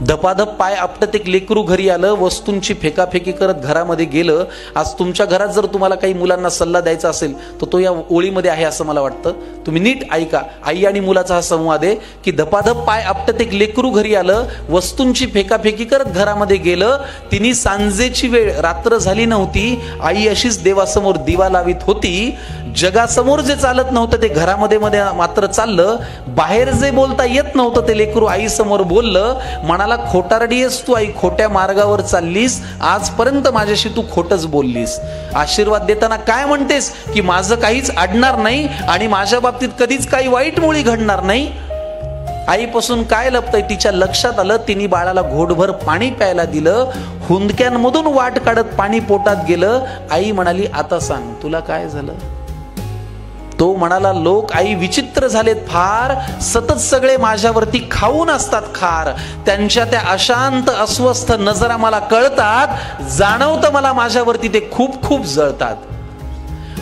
धपाधप पाय आपटत एक लेकरू घरी आलं, वस्तूंची फेकाफेकी करत घरामध्ये गेलं. आज तुमच्या घरात जर तुम्हाला काही मुलांना सल्ला द्यायचा असेल तर तो या ओळीमध्ये आहे असं मला वाटतं. तुम्ही नीट ऐका. आई आणि मुलाचा हा संवाद आहे की धपाधप पाय आपटत एक लेकरू घरी आलं, वस्तूंची फेकाफेकी करत घरामध्ये गेलं. तिने सांजेची वेळ, रात्र झाली नव्हती. आई अशीच देवासमोर दिवा लावित होती. जगासमोर जे चालत नव्हतं ते घरामध्ये मध्ये मात्र चाललं. बाहेर जे बोलता येत नव्हतं ते लेकरू आई समोर बोललं. म्हणाला, खोटारडी आहेस तू आई, खोट्या मार्गावर चाललीस, आजपर्यंत माझ्याशी तू खोटच बोललीस. आशीर्वाद देताना काय म्हणतेस की माझं काहीच अडणार नाही आणि माझ्या बाबतीत कधीच काही वाईट मुळी घडणार नाही. आईपासून काय लपतंय तिच्या लक्षात आलं. तिने बाळाला घोटभर पाणी प्यायला दिलं. हुंदक्यांमधून वाट काढत पाणी पोटात गेलं. आई म्हणाली, आता सांग तुला काय झालं. तो म्हणाला, लोक आई विचित्र झालेत फार, सतत सगळे माझ्यावरती खाऊन असतात खार. त्यांच्या त्या अशांत अस्वस्थ नजरा मला कळतात. जाणवतं मला माझ्यावरती ते खूप खूप जळतात.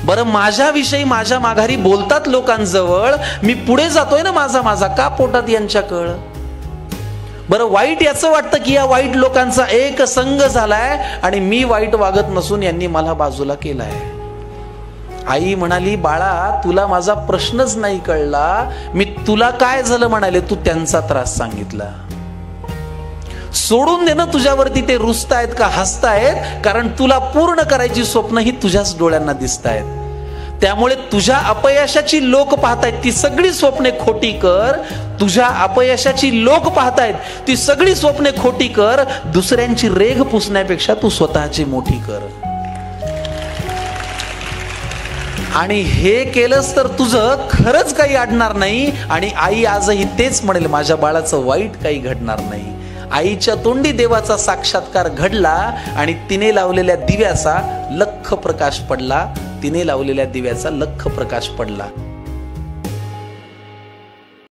बरं, माझ्याविषयी माझ्या माघारी बोलतात लोकांजवळ, मी पुढे जातोय ना माझा माझा, का पोटात यांच्या कळ. बरं, वाईट याचं वाटतं की या वाईट लोकांचा एक संघ झालाय आणि मी वाईट वागत नसून यांनी मला बाजूला केलाय. आई म्हणाली, बाळा तुला माझा प्रश्नच नाही कळला. मी तुला काय झालं म्हणाले, तू त्यांचा त्रास सांगितला. सोडून दे ना तुझ्यावरती ते रुसतायत का हसतायत, कारण तुला पूर्ण करायची स्वप्न ही तुझ्याच डोळ्यांना दिसतायत. त्यामुळे तुझ्या अपयशाची लोक पाहतायत ती सगळी स्वप्ने खोटी कर. तुझ्या अपयशाची लोक पाहतायत ती सगळी स्वप्ने खोटी कर. दुसऱ्यांची रेघ पुसण्यापेक्षा तू स्वतःची मोठी कर. आणि हे केलंस तर तुझं खरंच काही अडणार नाही. आणि आई आजही तेच म्हणेल, माझ्या बाळाचं वाईट काही घडणार नाही. आईच्या तोंडी देवाचा साक्षात्कार घडला आणि तिने लावलेल्या दिव्याचा लख प्रकाश पडला. तिने लावलेल्या दिव्याचा लख प्रकाश पडला.